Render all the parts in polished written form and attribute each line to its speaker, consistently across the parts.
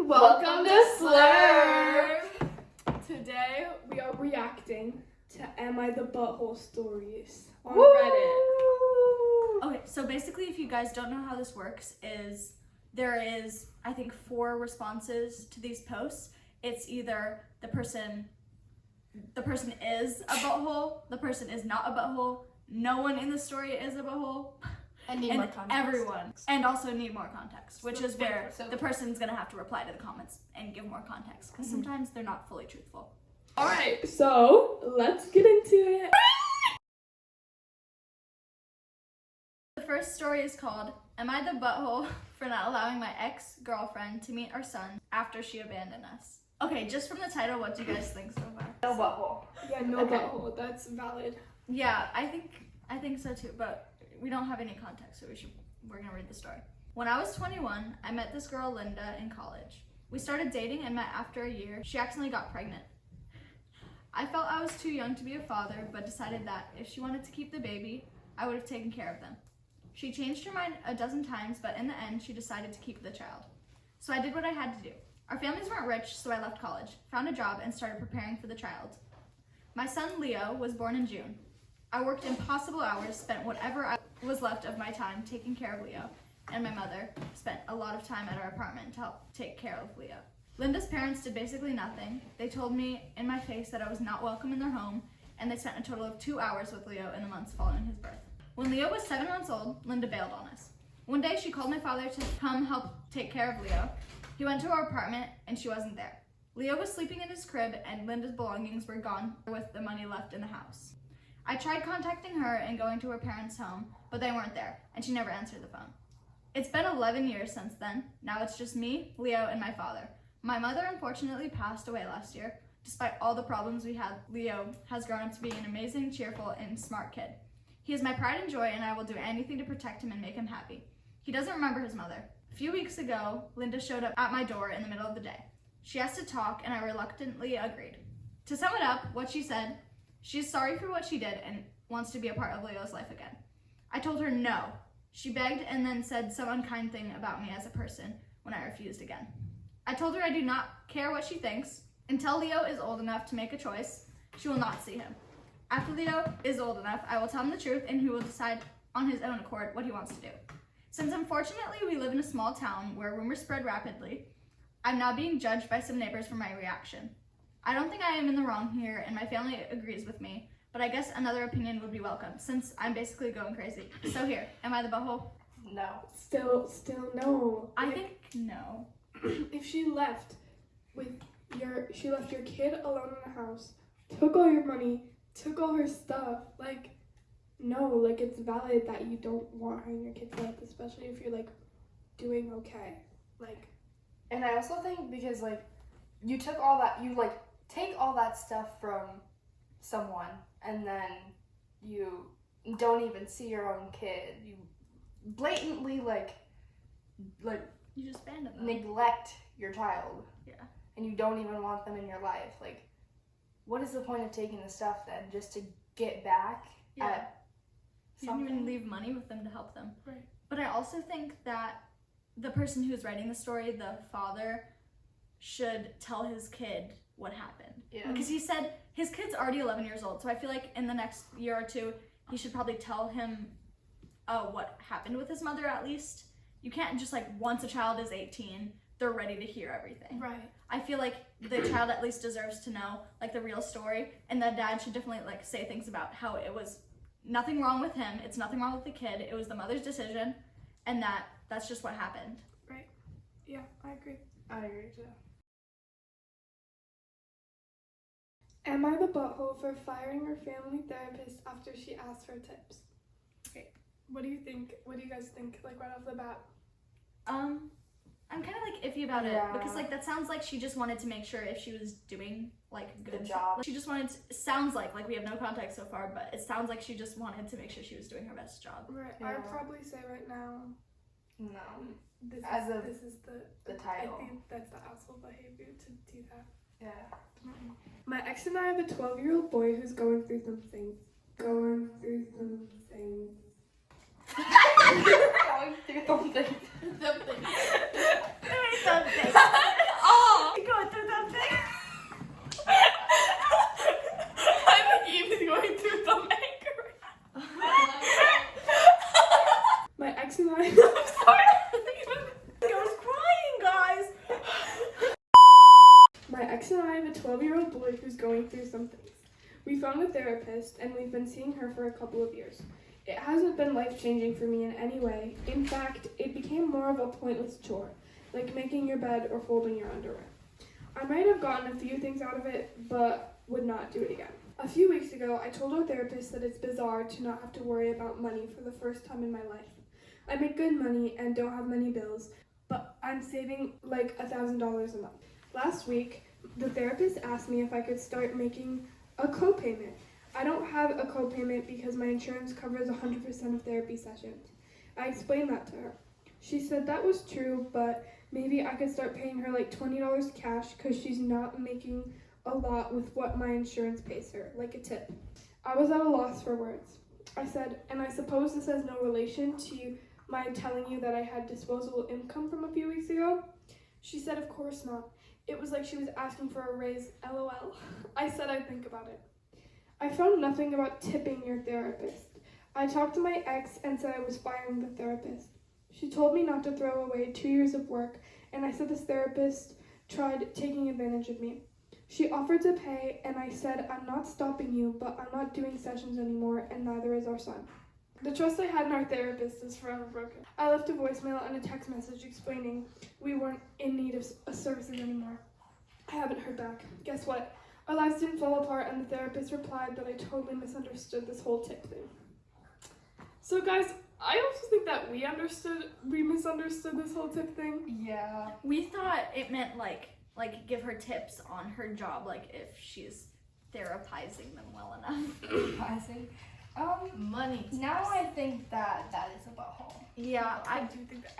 Speaker 1: Welcome to Slurp!
Speaker 2: Today we are reacting to Am I the Butthole stories on
Speaker 1: Woo!
Speaker 2: Reddit.
Speaker 3: Okay, so basically if you guys don't know how this works there is, I think, 4 responses to these posts. It's either the person is a butthole, the person is not a butthole, no one in the story is a butthole,
Speaker 1: And need
Speaker 3: and
Speaker 1: more context.
Speaker 3: everyone, and also need more context, which is where
Speaker 1: So-
Speaker 3: the person's gonna have to reply to the comments and give more context, because sometimes they're not fully truthful.
Speaker 2: Alright, so let's get into it.
Speaker 3: The first story is called, Am I the Butthole for Not Allowing My Ex-Girlfriend to Meet Our Son After She Abandoned Us? Okay, just from the title, what do you guys think so far?
Speaker 1: No butthole.
Speaker 2: Yeah, no
Speaker 1: Okay.
Speaker 2: butthole, that's valid.
Speaker 3: Yeah, I think so too, but we don't have any context, so we're gonna read the story. When I was 21, I met this girl, Linda, in college. We started dating and met after a year. She accidentally got pregnant. I felt I was too young to be a father, but decided that if she wanted to keep the baby, I would have taken care of them. She changed her mind a dozen times, but in the end, she decided to keep the child. So I did what I had to do. Our families weren't rich, so I left college, found a job, and started preparing for the child. My son, Leo, was born in June. I worked impossible hours, spent whatever was left of my time taking care of Leo, and my mother spent a lot of time at our apartment to help take care of Leo. Linda's parents did basically nothing. They told me in my face that I was not welcome in their home, and they spent a total of 2 hours with Leo in the months following his birth. When Leo was 7 months old, Linda bailed on us. One day she called my father to come help take care of Leo. He went to our apartment and she wasn't there. Leo was sleeping in his crib and Linda's belongings were gone with the money left in the house. I tried contacting her and going to her parents' home, but they weren't there, and she never answered the phone. It's been 11 years since then. Now it's just me, Leo, and my father. My mother unfortunately passed away last year. Despite all the problems we had, Leo has grown up to be an amazing, cheerful, and smart kid. He is my pride and joy, and I will do anything to protect him and make him happy. He doesn't remember his mother. A few weeks ago, Linda showed up at my door in the middle of the day. She asked to talk, and I reluctantly agreed. To sum it up, what she said, she's sorry for what she did and wants to be a part of Leo's life again. I told her no. She begged and then said some unkind thing about me as a person when I refused again. I told her I do not care what she thinks. Until Leo is old enough to make a choice, she will not see him. After Leo is old enough, I will tell him the truth and he will decide on his own accord what he wants to do. Since unfortunately we live in a small town where rumors spread rapidly, I'm now being judged by some neighbors for my reaction. I don't think I am in the wrong here and my family agrees with me, but I guess another opinion would be welcome since I'm basically going crazy. So here, am I the butthole?
Speaker 1: No.
Speaker 2: Still no.
Speaker 3: I think no.
Speaker 2: If she left your kid alone in the house, took all your money, took all her stuff, no, it's valid that you don't want her and your kid's life, especially if you're doing okay.
Speaker 1: And I also think because you took all that, you take all that stuff from someone and then you don't even see your own kid. You blatantly
Speaker 3: You just abandoned them.
Speaker 1: neglect your child.
Speaker 3: Yeah.
Speaker 1: And you don't even want them in your life. What is the point of taking the stuff then? Just to get back at
Speaker 3: You didn't even
Speaker 1: something?
Speaker 3: leave money with them to help them.
Speaker 2: Right.
Speaker 3: But I also think that the person who's writing the story, the father, should tell his kid what happened.
Speaker 1: Yeah.
Speaker 3: Because he said his kid's already 11 years old, so I feel like in the next year or two, he should probably tell him what happened with his mother at least. You can't just once a child is 18, they're ready to hear everything.
Speaker 2: Right.
Speaker 3: I feel like the child at least deserves to know the real story, and the dad should definitely say things about how it was nothing wrong with him, it's nothing wrong with the kid, it was the mother's decision, and that's just what happened.
Speaker 2: Right. Yeah, I agree.
Speaker 1: I agree too.
Speaker 2: Am I the butthole for firing her family therapist after she asked for tips? Okay, what do you think? What do you guys think, right off the bat?
Speaker 3: I'm kind of iffy about it
Speaker 1: Yeah.
Speaker 3: because that sounds like she just wanted to make sure if she was doing good
Speaker 1: The job.
Speaker 3: She just wanted to, it sounds like we have no context so far, but it sounds like she just wanted to make sure she was doing her best job.
Speaker 2: Right.
Speaker 1: Yeah.
Speaker 2: I'd probably say right now,
Speaker 1: No.
Speaker 2: this
Speaker 1: As of
Speaker 2: is
Speaker 1: the title.
Speaker 2: I think that's the asshole behavior to do that.
Speaker 1: Yeah.
Speaker 2: My ex and I have a 12-year-old boy who's going through some things. Going through some things.
Speaker 1: Going through something.
Speaker 3: Something. sorry. I was crying, guys.
Speaker 2: My ex and I have a 12-year-old boy who's going through some things. We found a therapist and we've been seeing her for a couple of years. It hasn't been life-changing for me in any way. In fact, it became more of a pointless chore, like making your bed or folding your underwear. I might have gotten a few things out of it, but would not do it again. A few weeks ago, I told our therapist that it's bizarre to not have to worry about money for the first time in my life. I make good money and don't have many bills, but I'm saving like $1,000 a month. Last week, the therapist asked me if I could start making a co-payment. I don't have a co-payment because my insurance covers 100% of therapy sessions. I explained that to her. She said that was true, but maybe I could start paying her like $20 cash because she's not making a lot with what my insurance pays her, like a tip. I was at a loss for words. I said, and I suppose this has no relation to my telling you that I had disposable income from a few weeks ago? She said, of course not. It was like she was asking for a raise, LOL. I said I'd think about it. I found nothing about tipping your therapist. I talked to my ex and said I was firing the therapist. She told me not to throw away 2 years of work, and I said this therapist tried taking advantage of me. She offered to pay, and I said, I'm not stopping you, but I'm not doing sessions anymore, and neither is our son. The trust I had in our therapist is forever broken. I left a voicemail and a text message explaining we weren't in need of services anymore. I haven't heard back. Guess what? Our lives didn't fall apart, and the therapist replied that I totally misunderstood this whole tip thing. So guys, I also think that we misunderstood this whole tip thing.
Speaker 1: Yeah.
Speaker 3: We thought it meant like give her tips on her job, like if she's therapizing them well enough.
Speaker 1: I see.
Speaker 4: Money.
Speaker 1: Now I think that is a butthole.
Speaker 3: Yeah,
Speaker 2: I do think that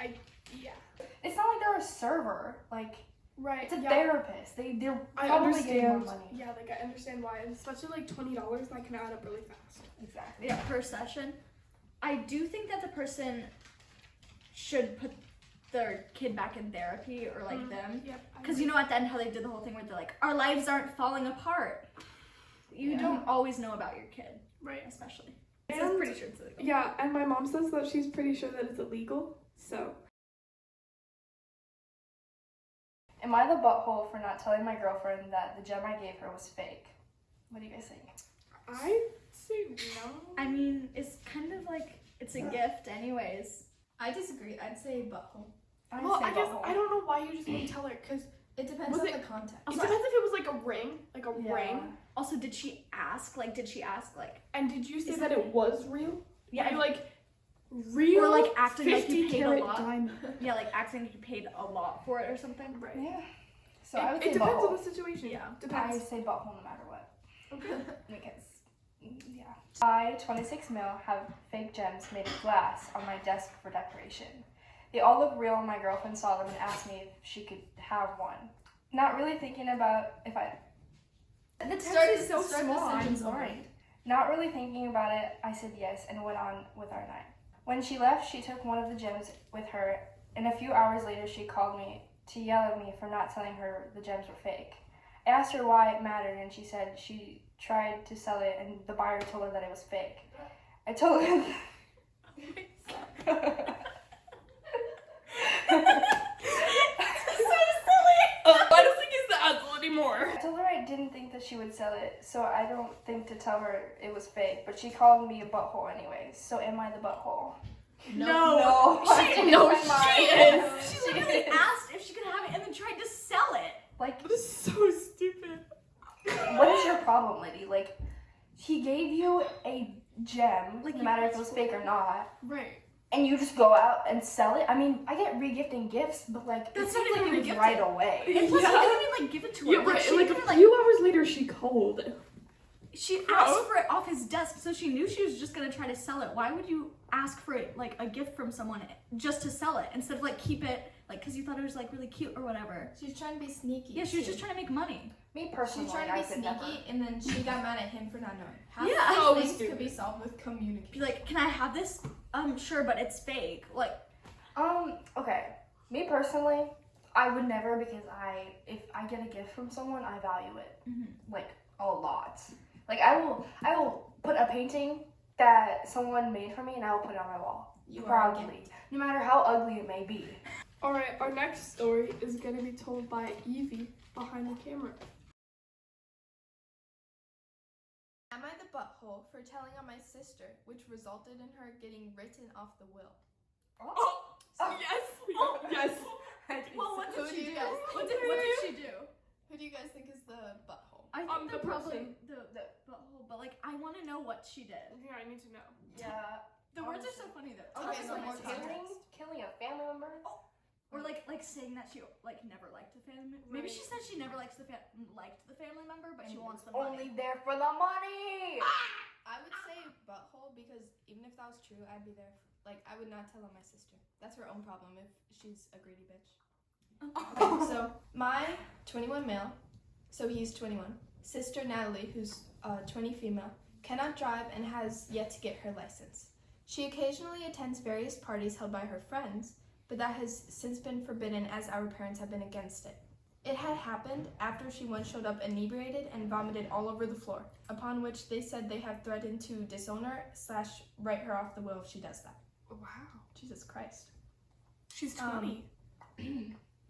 Speaker 1: It's not like they're a server. Like,
Speaker 2: right.
Speaker 1: it's a therapist. They're
Speaker 2: I
Speaker 1: probably getting more
Speaker 2: understand.
Speaker 1: money.
Speaker 2: Yeah, like I understand why, and especially like $20 that can add up really fast.
Speaker 1: Exactly.
Speaker 3: yeah, per session. I do think that the person should put their kid back in therapy or like them.
Speaker 2: Yep.
Speaker 3: Because you know at the end how they did the whole thing where they're like, our lives aren't falling apart. You
Speaker 1: Yeah.
Speaker 3: don't always know about your kid,
Speaker 2: right.
Speaker 3: especially.
Speaker 2: And-
Speaker 3: So it's pretty sure it's illegal.
Speaker 2: Yeah, and my mom says that she's pretty sure that it's illegal. So
Speaker 1: Am I the butthole for not telling my girlfriend that the gem I gave her was fake? What do you guys think?
Speaker 2: I say no.
Speaker 3: I mean, it's kind of like it's a gift anyways.
Speaker 4: I disagree. I'd say butthole.
Speaker 1: I
Speaker 2: Well,
Speaker 1: say
Speaker 2: I guess
Speaker 1: butthole.
Speaker 2: I don't know why you just didn't tell her, because
Speaker 4: It depends
Speaker 2: Was
Speaker 4: on
Speaker 2: it-
Speaker 4: the context.
Speaker 2: it depends if it was like a ring,
Speaker 1: Yeah.
Speaker 3: Also, did she ask, like,
Speaker 2: and did you say
Speaker 3: Is
Speaker 2: that
Speaker 3: it-
Speaker 2: it was real?
Speaker 3: yeah,
Speaker 2: Are you like real?
Speaker 3: or like acting like
Speaker 2: 50
Speaker 3: you paid a
Speaker 2: carat
Speaker 3: lot?
Speaker 2: diamond.
Speaker 3: Yeah, like acting like you paid a lot for it or something.
Speaker 2: Right.
Speaker 1: Yeah. So I would
Speaker 2: It
Speaker 1: say
Speaker 2: depends
Speaker 1: butthole.
Speaker 2: on the situation.
Speaker 3: Yeah.
Speaker 1: I
Speaker 2: Depends.
Speaker 1: say butthole no matter what.
Speaker 2: Okay.
Speaker 1: Because, yeah. I, 26 mil, have fake gems made of glass on my desk for decoration. They all look real, and my girlfriend saw them and asked me if she could have one. Not really thinking about if I... The text is so
Speaker 4: start the
Speaker 1: small, I'm
Speaker 4: sentence over.
Speaker 1: blind. Not really thinking about it, I said yes and went on with our night. When she left, she took one of the gems with her, and a few hours later she called me to yell at me for not telling her the gems were fake. I asked her why it mattered, and she said she tried to sell it and the buyer told her that it was fake. I told her
Speaker 2: I don't think it's the asshole anymore.
Speaker 1: I told her I didn't think that she would sell it, so I don't think to tell her it was fake, but she called me a butthole anyways, so am I the butthole? No, I changed
Speaker 2: no,
Speaker 1: my
Speaker 2: she
Speaker 1: mind.
Speaker 2: is.
Speaker 3: She literally asked if she could have it and then tried to sell it.
Speaker 1: Like,
Speaker 2: This is so stupid.
Speaker 1: what is your problem, lady? Like, he gave you a gem,
Speaker 3: Like,
Speaker 1: no
Speaker 3: you
Speaker 1: matter if it
Speaker 3: asked
Speaker 1: was
Speaker 3: for
Speaker 1: fake or not,
Speaker 2: Right.
Speaker 1: and you just go out and sell it? I mean, I get re-gifting gifts, but like,
Speaker 3: That's
Speaker 1: it
Speaker 3: not
Speaker 1: seems
Speaker 3: even
Speaker 1: like it was
Speaker 3: re-gifting.
Speaker 1: right away.
Speaker 3: And plus,
Speaker 2: Yeah.
Speaker 3: he didn't even like give it to her.
Speaker 2: Yeah,
Speaker 3: Like,
Speaker 2: right.
Speaker 3: she
Speaker 2: Like
Speaker 3: didn't,
Speaker 2: a few hours later, she called.
Speaker 3: she asked for it off his desk, so she knew she was just gonna try to sell it. Why would you ask for it, like a gift from someone, just to sell it instead of like keep it, like because you thought it was like really cute or whatever?
Speaker 4: She's trying to be sneaky.
Speaker 3: Yeah, she was
Speaker 4: too.
Speaker 3: just trying to make money.
Speaker 1: Me personally,
Speaker 4: She's trying to
Speaker 1: I
Speaker 4: be
Speaker 1: could never.
Speaker 4: sneaky, and then she got mad at him for not knowing. Half
Speaker 3: Yeah.
Speaker 4: of
Speaker 2: Oh,
Speaker 4: these things
Speaker 2: stupid.
Speaker 4: could be solved with communication.
Speaker 3: Be like, can I have this? Sure, but it's fake. Like,
Speaker 1: Okay. Me personally, I would never, because if I get a gift from someone, I value it like a lot. Like I will put a painting that someone made for me and I will put it on my wall.
Speaker 4: You are
Speaker 1: proudly,
Speaker 4: against.
Speaker 1: no matter how ugly it may be.
Speaker 2: Alright, our next story is going to be told by Evie behind the camera.
Speaker 4: Am I the butthole for telling on my sister, which resulted in her getting written off the will?
Speaker 2: Yes!
Speaker 3: Well, what
Speaker 4: Who
Speaker 3: did
Speaker 4: do
Speaker 3: she
Speaker 4: you
Speaker 3: do?
Speaker 4: guys
Speaker 3: What
Speaker 4: think?
Speaker 3: did she do?
Speaker 4: Who do you guys think is the butthole?
Speaker 3: I think
Speaker 2: The
Speaker 3: they're probably
Speaker 2: person.
Speaker 3: the butthole, but like I want to know what she did.
Speaker 2: Yeah, I need to know.
Speaker 1: Yeah.
Speaker 3: The words are so funny though.
Speaker 4: Okay,
Speaker 3: Tell us
Speaker 4: so
Speaker 3: what
Speaker 4: more
Speaker 3: it is.
Speaker 4: context.
Speaker 1: Killing a family member?
Speaker 3: Or like saying that she like never liked the family. Maybe she said she never liked the family member, but she wants the
Speaker 1: Only
Speaker 3: money.
Speaker 1: there for the money!
Speaker 4: I would say butthole because even if that was true, I'd be there. Like, I would not tell on my sister. That's her own problem if she's a greedy bitch. Okay, so my 21 male, so he's 21. Sister Natalie, who's 20 female, cannot drive and has yet to get her license. She occasionally attends various parties held by her friends, but that has since been forbidden as our parents have been against it. It had happened after she once showed up inebriated and vomited all over the floor, upon which they said they have threatened to disown her / write her off the will if she does that.
Speaker 2: Wow.
Speaker 4: Jesus Christ.
Speaker 2: She's 20.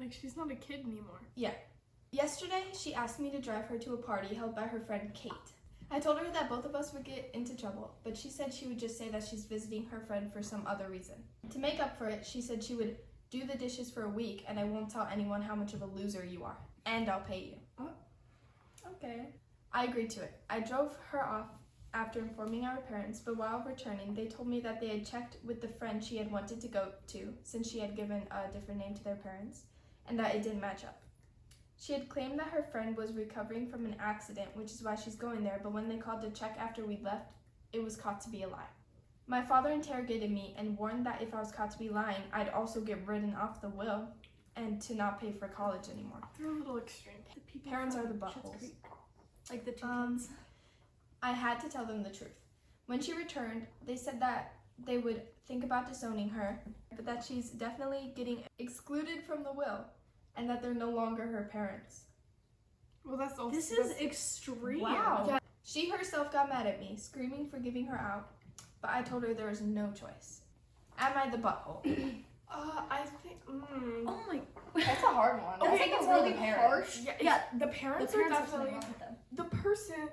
Speaker 2: Like, she's not a kid anymore.
Speaker 4: Yesterday, she asked me to drive her to a party held by her friend Kate. I told her that both of us would get into trouble, but she said she would just say that she's visiting her friend for some other reason. To make up for it, she said she would do the dishes for a week and I won't tell anyone how much of a loser you are. And I'll pay you. Okay. I agreed to it. I drove her off after informing our parents, but while returning, they told me that they had checked with the friend she had wanted to go to, since she had given a different name to their parents, and that it didn't match up. She had claimed that her friend was recovering from an accident, which is why she's going there, but when they called to check after we left, it was caught to be a lie. My father interrogated me and warned that if I was caught to be lying, I'd also get written off the will and to not pay for college anymore.
Speaker 2: They're a little extreme.
Speaker 3: The people
Speaker 4: Parents
Speaker 3: from
Speaker 4: are the
Speaker 3: Schitt's
Speaker 4: buttholes.
Speaker 3: Creek. Like the two kids.
Speaker 4: I had to tell them the truth. When she returned, they said that they would think about disowning her, but that she's definitely getting excluded from the will, and that they're no longer her parents.
Speaker 2: Well, that's also.
Speaker 3: This is extreme.
Speaker 4: Wow. Yeah. She herself got mad at me, screaming for giving her out, but I told her there was no choice. Am I the butthole?
Speaker 2: I think.
Speaker 3: Oh my.
Speaker 1: That's a hard one.
Speaker 2: Okay,
Speaker 1: I think
Speaker 2: it's
Speaker 1: it's really
Speaker 3: really
Speaker 1: harsh.
Speaker 2: Yeah,
Speaker 3: Yeah,
Speaker 2: the
Speaker 3: The
Speaker 2: parents,
Speaker 3: parents
Speaker 2: are
Speaker 3: have something
Speaker 2: definitely
Speaker 3: wrong with them.
Speaker 2: the person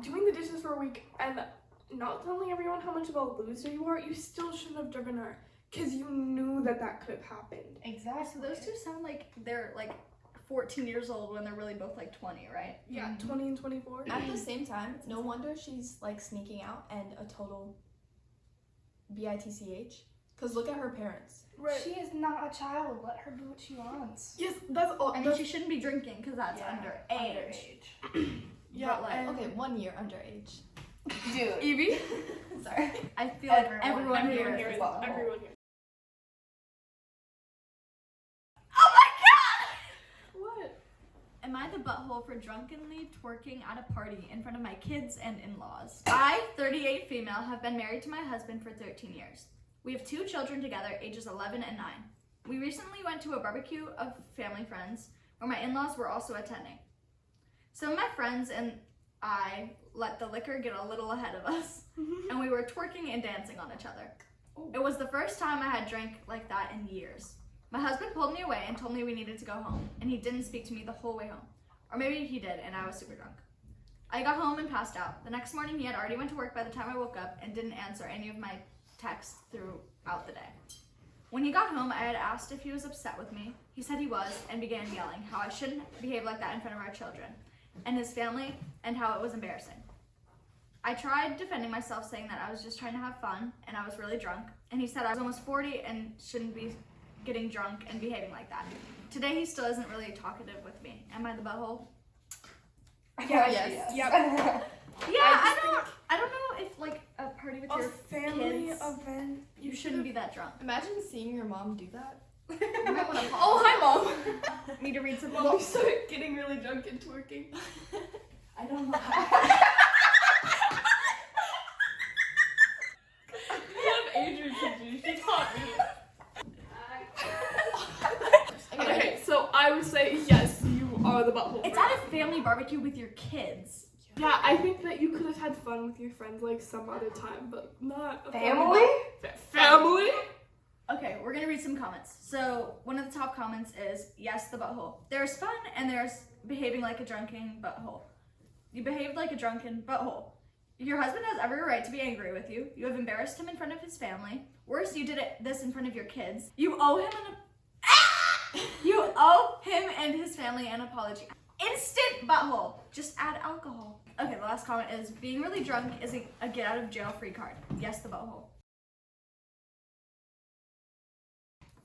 Speaker 2: doing the dishes for a week and not telling everyone how much of a loser you are. You still shouldn't have driven her because you knew that could have happened.
Speaker 1: Exactly.
Speaker 3: So those two sound like they're like 14 years old when they're really both like 20, right?
Speaker 2: Yeah, 20 and 24.
Speaker 4: At the same time, no wonder she's like sneaking out and a total bitch. Because look at her parents.
Speaker 2: Right.
Speaker 1: She is not a child. Let her do what she wants.
Speaker 2: Yes, that's all.
Speaker 3: I mean, she shouldn't be drinking because that's underage.
Speaker 2: Yeah.
Speaker 3: but, like,
Speaker 2: and-
Speaker 4: Okay, 1 year underage.
Speaker 1: Dude.
Speaker 2: Evie.
Speaker 3: Sorry. I feel like
Speaker 1: Everyone
Speaker 3: everyone
Speaker 2: Everyone
Speaker 3: here
Speaker 2: here
Speaker 3: is
Speaker 2: is.
Speaker 3: butthole.
Speaker 2: Everyone here.
Speaker 3: Oh my god!
Speaker 2: What?
Speaker 3: Am I the butthole for drunkenly twerking at a party in front of my kids and in-laws? I, 38 female, have been married to my husband for 13 years. We have 2 children together, ages 11 and 9. We recently went to a barbecue of family friends where my in-laws were also attending. Some of my friends and I let the liquor get a little ahead of us, and we were twerking and dancing on each other. It was the first time I had drank like that in years. My husband pulled me away and told me we needed to go home, and he didn't speak to me the whole way home. Or maybe he did, and I was super drunk. I got home and passed out. The next morning, he had already went to work by the time I woke up and didn't answer any of my texts throughout the day. When he got home, I had asked if he was upset with me. He said he was and began yelling how I shouldn't behave like that in front of our children and his family and how it was embarrassing. I tried defending myself, saying that I was just trying to have fun and I was really drunk, and he said I was almost 40 and shouldn't be getting drunk and behaving like that. Today he still isn't really talkative with me. Am I the butthole?
Speaker 1: Yeah,
Speaker 4: Yes.
Speaker 1: Yep.
Speaker 3: I don't know if like a party with
Speaker 2: A
Speaker 3: your
Speaker 2: family
Speaker 3: kids,
Speaker 2: event.
Speaker 3: you shouldn't be that drunk.
Speaker 4: Imagine seeing your mom do that.
Speaker 3: You might want to
Speaker 2: Oh, hi, Mom.
Speaker 3: Need to read some
Speaker 2: Mom, we started getting really drunk and twerking.
Speaker 3: I don't know.
Speaker 2: We have Adri to do. She taught me. Okay, so I would say yes, you are the butthole.
Speaker 3: It's at a family barbecue with your kids.
Speaker 2: Yeah, I think that you could have had fun with your friends like some other time, but not a
Speaker 1: Family?
Speaker 2: Family?
Speaker 3: Okay, we're gonna read some comments. So one of the top comments is, yes, the butthole. There's fun and there's behaving like a drunken butthole. You behaved like a drunken butthole. Your husband has every right to be angry with you. You have embarrassed him in front of his family. Worse, you did this in front of your kids. You owe him and his family an apology. Instant butthole. Just add alcohol. Okay, the last comment is, being really drunk is a get out of jail free card. Yes, the butthole.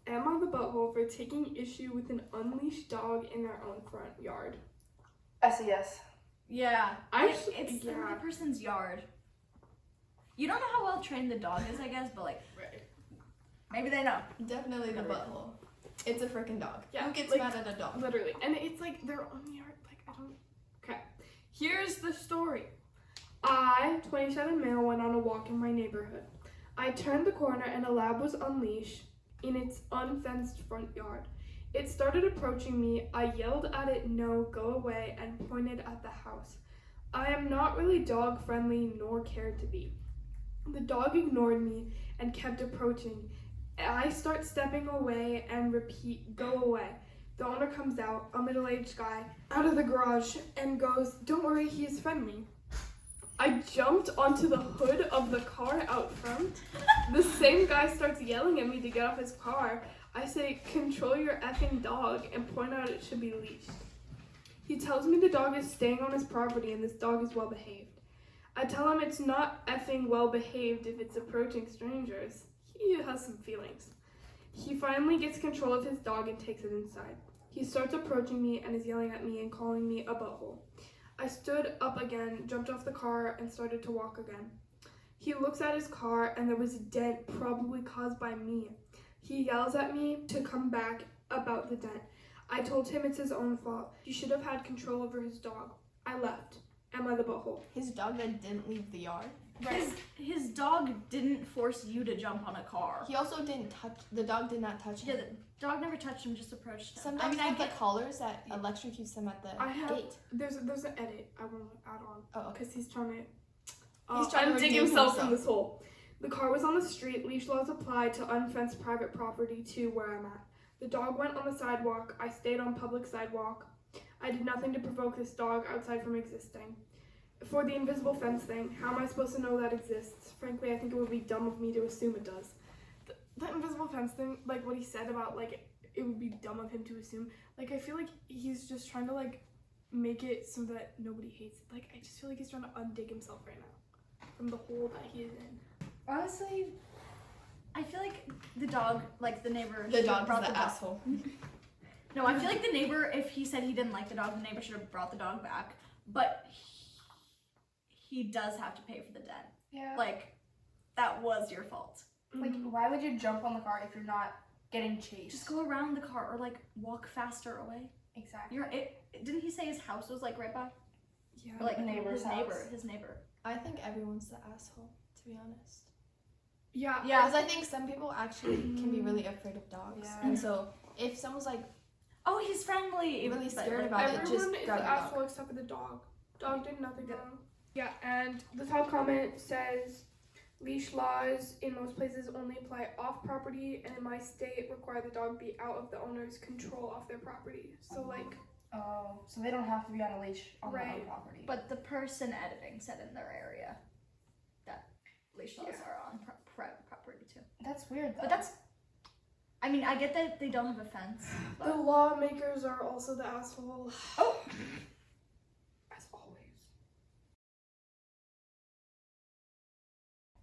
Speaker 2: Am I the butthole for taking issue with an unleashed dog in their own front yard?
Speaker 1: I say yes.
Speaker 3: Yeah, it's
Speaker 2: yeah.
Speaker 3: the person's yard. You don't know how well trained the dog is, I guess, but like,
Speaker 2: Right.
Speaker 3: maybe they know.
Speaker 4: Definitely the butthole. It's a freaking dog.
Speaker 2: Yeah,
Speaker 4: Who gets
Speaker 2: like,
Speaker 4: mad at a dog?
Speaker 2: Literally. And it's like their own yard. Like, I don't. Okay. Here's the story. I, 27 male, went on a walk in my neighborhood. I turned the corner and a lab was unleashed in its unfenced front yard. It started approaching me. I yelled at it, no, go away, and pointed at the house. I am not really dog friendly nor cared to be. The dog ignored me and kept approaching. I start stepping away and repeat, go away. The owner comes out, a middle-aged guy, out of the garage and goes, don't worry, he is friendly. I jumped onto the hood of the car out front. The same guy starts yelling at me to get off his car. I say, control your effing dog, and point out it should be leashed. He tells me the dog is staying on his property and this dog is well behaved. I tell him it's not effing well behaved if it's approaching strangers. He has some feelings. He finally gets control of his dog and takes it inside. He starts approaching me and is yelling at me and calling me a butthole. I stood up again, jumped off the car, and started to walk again. He looks at his car and there was a dent probably caused by me. He yells at me to come back about the dent. I told him it's his own fault. He should have had control over his dog. I left. Am I the butthole?
Speaker 4: His dog that didn't leave the yard.
Speaker 3: His dog didn't force you to jump on a car.
Speaker 4: He also didn't touch, the dog did not touch him.
Speaker 3: Yeah, the dog never touched him, just approached him.
Speaker 4: Sometimes I get collars that electrocutes them at the gate.
Speaker 2: There's an edit I want to add on.
Speaker 4: Oh, okay.
Speaker 2: Because he's trying to
Speaker 4: to
Speaker 2: dig
Speaker 4: redeem
Speaker 2: himself from this hole. The car was on the street. Leash laws apply to unfenced private property too, where I'm at. The dog went on the sidewalk. I stayed on public sidewalk. I did nothing to provoke this dog outside from existing. For the invisible fence thing, how am I supposed to know that exists? Frankly, I think it would be dumb of me to assume it does. The invisible fence thing, like what he said about like it would be dumb of him to assume. Like I feel like he's just trying to like make it so that nobody hates it. Like I just feel like he's trying to undig himself right now from the hole that he is in.
Speaker 3: Honestly, I feel like the dog, like the neighbor.
Speaker 4: The dog
Speaker 3: brought
Speaker 4: is the
Speaker 3: dog.
Speaker 4: asshole.
Speaker 3: No, I feel like the neighbor, if he said he didn't like the dog, the neighbor should have brought the dog back. But he does have to pay for the dent.
Speaker 1: Yeah.
Speaker 3: Like, that was your fault.
Speaker 1: Like, why would you jump on the car if you're not getting chased?
Speaker 3: Just go around the car or like walk faster away.
Speaker 1: Exactly.
Speaker 3: Didn't he say his house was like right by?
Speaker 2: Yeah.
Speaker 3: Or like
Speaker 1: Neighbor's
Speaker 3: his neighbor.
Speaker 4: I think everyone's the asshole, to be honest.
Speaker 2: Yeah.
Speaker 4: Because I think some people actually can be really afraid of dogs.
Speaker 1: Yeah.
Speaker 4: And so if someone's like
Speaker 3: Oh, he's friendly.
Speaker 4: really
Speaker 3: But,
Speaker 4: scared
Speaker 3: like,
Speaker 4: about it,
Speaker 2: Everyone
Speaker 4: just
Speaker 2: is
Speaker 4: grab
Speaker 2: the
Speaker 4: the dog.
Speaker 2: asshole except for the dog. Dog did nothing wrong. Yeah, and the top comment says, leash laws in most places only apply off property, and in my state require the dog be out of the owner's control off their property. So like,
Speaker 1: Oh, so they don't have to be on a leash on their own
Speaker 2: Right.
Speaker 1: property.
Speaker 3: But the person editing said in their area that leash laws are on private property too.
Speaker 1: That's weird though.
Speaker 3: But that's, I mean, I get that they don't have a fence.
Speaker 2: the lawmakers are also the asshole.
Speaker 3: Oh!
Speaker 2: As always.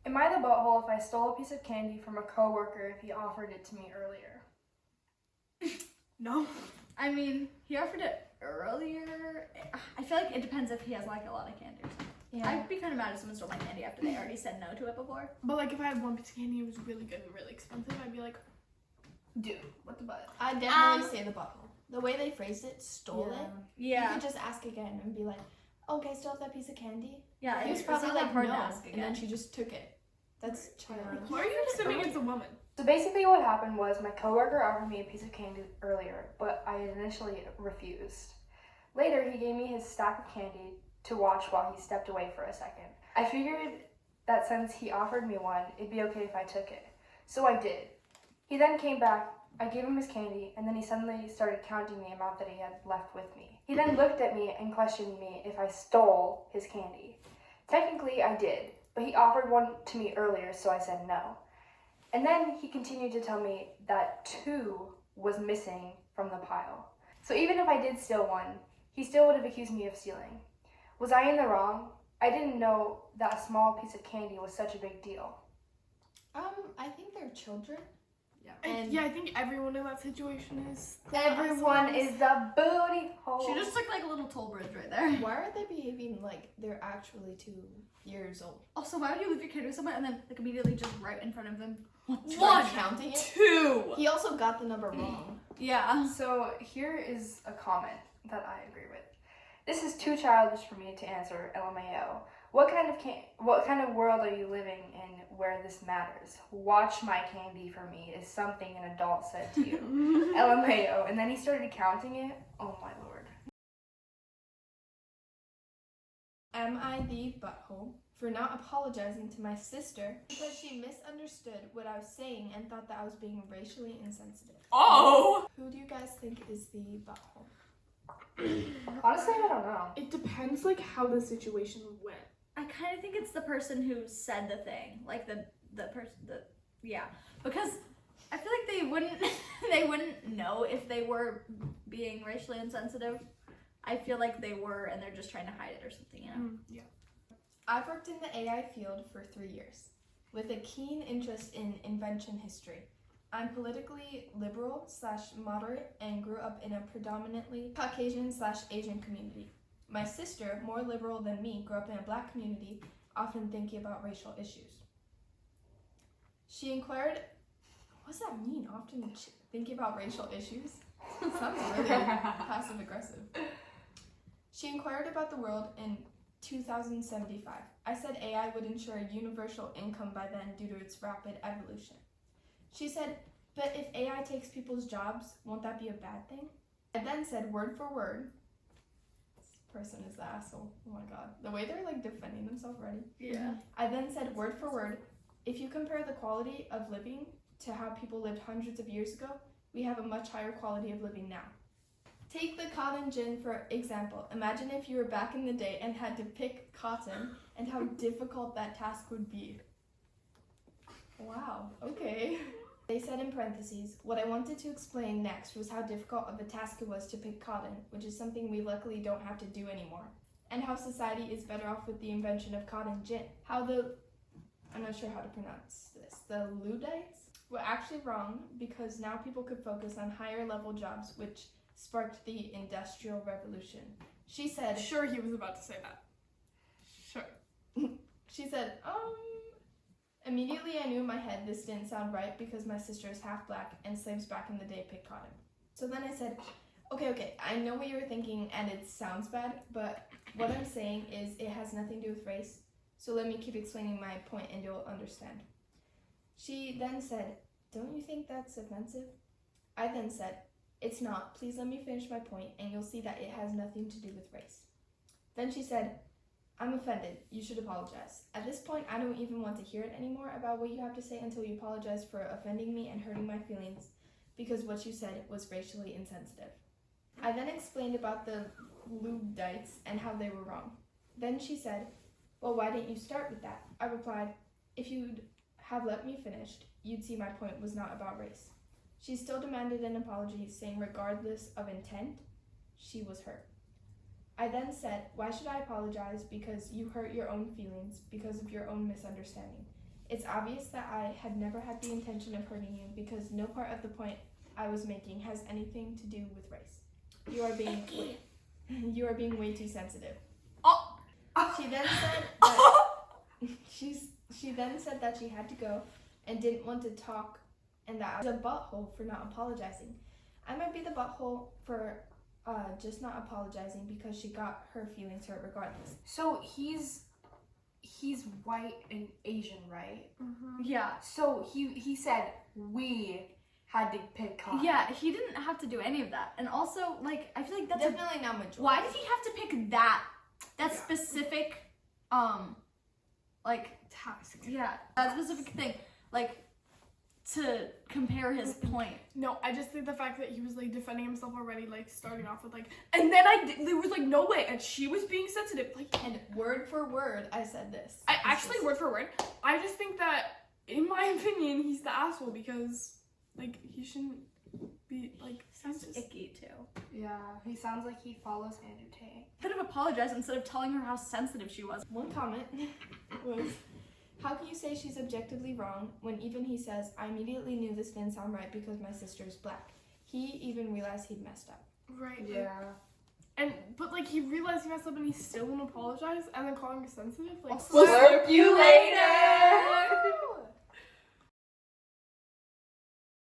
Speaker 1: Am I the butthole if I stole a piece of candy from a coworker if he offered it to me earlier?
Speaker 2: No.
Speaker 3: I mean, he offered it earlier. I feel like it depends if he has like a lot of candy or something.
Speaker 4: Yeah.
Speaker 3: I'd be kind of mad if someone stole my candy after they already said no to it before.
Speaker 2: But like if I had one piece of candy and it was really good and really expensive, I'd be like,
Speaker 1: Dude, what the butt?
Speaker 4: I definitely say the butthole. The way they phrased it, stole it. You
Speaker 3: Yeah.
Speaker 4: could just ask again and be like, okay, still have that piece of candy?
Speaker 3: Yeah,
Speaker 4: He was
Speaker 3: it's
Speaker 4: probably
Speaker 3: not that
Speaker 4: like,
Speaker 3: hard
Speaker 4: no.
Speaker 3: to ask
Speaker 4: And
Speaker 3: again.
Speaker 4: then she just took it. That's child.
Speaker 2: why are you assuming it's a woman?
Speaker 1: So basically what happened was my coworker offered me a piece of candy earlier, but I initially refused. Later, he gave me his stack of candy to watch while he stepped away for a second. I figured that since he offered me one, it'd be okay if I took it. So I did. He then came back, I gave him his candy, and then he suddenly started counting the amount that he had left with me. He then looked at me and questioned me if I stole his candy. Technically, I did, but he offered one to me earlier, so I said no. And then he continued to tell me that 2 was missing from the pile. So even if I did steal one, he still would have accused me of stealing. Was I in the wrong? I didn't know that a small piece of candy was such a big deal.
Speaker 4: I think they're children.
Speaker 2: I think everyone in that situation is.
Speaker 1: Everyone is a booty hole.
Speaker 3: She just took like a little toll bridge right there.
Speaker 4: Why are they behaving like they're actually 2 years old?
Speaker 3: Also, why would you leave your kid with someone and then like immediately just right in front of them?
Speaker 4: One counting it.
Speaker 3: 2.
Speaker 4: He also got the number wrong.
Speaker 3: Yeah.
Speaker 1: So here is a comment that I agree with. This is too childish for me to answer, LMAO. What kind of world are you living in where this matters? Watch my candy for me is something an adult said to you. LMAO. And then he started counting it. Oh my lord.
Speaker 4: Am I the butthole for not apologizing to my sister because she misunderstood what I was saying and thought that I was being racially insensitive?
Speaker 3: Oh!
Speaker 4: Who do you guys think is the butthole?
Speaker 1: Honestly, I don't know.
Speaker 2: It depends, like, how the situation went.
Speaker 3: I kind of think it's the person who said the thing, like the person, yeah, because I feel like they wouldn't know if they were being racially insensitive. I feel like they were, and they're just trying to hide it or something, you know?
Speaker 2: Yeah.
Speaker 4: I've worked in the AI field for 3 years, with a keen interest in invention history. I'm politically liberal/moderate and grew up in a predominantly Caucasian/Asian community. My sister, more liberal than me, grew up in a Black community, often thinking about racial issues. She inquired, what does that mean, often thinking about racial issues? Sounds really passive aggressive. She inquired about the world in 2075. I said AI would ensure a universal income by then due to its rapid evolution. She said, but if AI takes people's jobs, won't that be a bad thing? I then said word for word, person is the asshole. Oh my god. The way they're like defending themselves already.
Speaker 3: Yeah.
Speaker 4: I then said word for word, if you compare the quality of living to how people lived hundreds of years ago, we have a much higher quality of living now. Take the cotton gin for example. Imagine if you were back in the day and had to pick cotton and how difficult that task would be. Wow, okay. They said in parentheses, what I wanted to explain next was how difficult of a task it was to pick cotton, which is something we luckily don't have to do anymore, and how society is better off with the invention of cotton gin. How I'm not sure how to pronounce this, the Luddites were actually wrong because now people could focus on higher level jobs, which sparked the Industrial Revolution. She said,
Speaker 2: Sure, he was about to say that. Sure.
Speaker 4: She said, immediately I knew in my head this didn't sound right because my sister is half Black and slaves back in the day picked cotton. So then I said, okay, I know what you were thinking and it sounds bad, but what I'm saying is it has nothing to do with race. So let me keep explaining my point and you'll understand. She then said, don't you think that's offensive? I then said, it's not. Please let me finish my point and you'll see that it has nothing to do with race. Then she said, I'm offended. You should apologize. At this point, I don't even want to hear it anymore about what you have to say until you apologize for offending me and hurting my feelings because what you said was racially insensitive. I then explained about the Luddites and how they were wrong. Then she said, well, why didn't you start with that? I replied, if you'd have let me finish, you'd see my point was not about race. She still demanded an apology, saying regardless of intent, she was hurt. I then said, why should I apologize? Because you hurt your own feelings because of your own misunderstanding. It's obvious that I had never had the intention of hurting you because no part of the point I was making has anything to do with race. You are being way too sensitive. She then said that she then said that she had to go and didn't want to talk and that I was a butthole for not apologizing. I might be the butthole for just not apologizing because she got her feelings hurt regardless.
Speaker 1: So he's white and Asian, right?
Speaker 2: Mm-hmm.
Speaker 3: Yeah.
Speaker 1: So he said we had to pick cotton.
Speaker 3: Yeah, he didn't have to do any of that. And also, like, I feel like that's
Speaker 4: Definitely not majority.
Speaker 3: why did he have to pick that that specific, like,
Speaker 2: task.
Speaker 3: yeah, that specific thing, like, to compare his point.
Speaker 2: No, I just think the fact that he was like defending himself already, like starting off with like, and then there was like no way, and she was being sensitive, like,
Speaker 4: And word for word, I said this.
Speaker 2: I actually word for word. I just think that, in my opinion, he's the asshole because like he shouldn't be like.
Speaker 3: Sounds icky too.
Speaker 1: Yeah, he sounds like he follows Andrew Tate.
Speaker 3: Could have apologized instead of telling her how sensitive she was.
Speaker 4: One comment was, how can you say she's objectively wrong when even he says, I immediately knew this didn't sound right because my sister is black. He even realized he'd messed up.
Speaker 2: Right.
Speaker 1: Yeah.
Speaker 2: But like he realized he messed up and he still won't apologize and then calling her sensitive. Like,
Speaker 1: Slurp you later!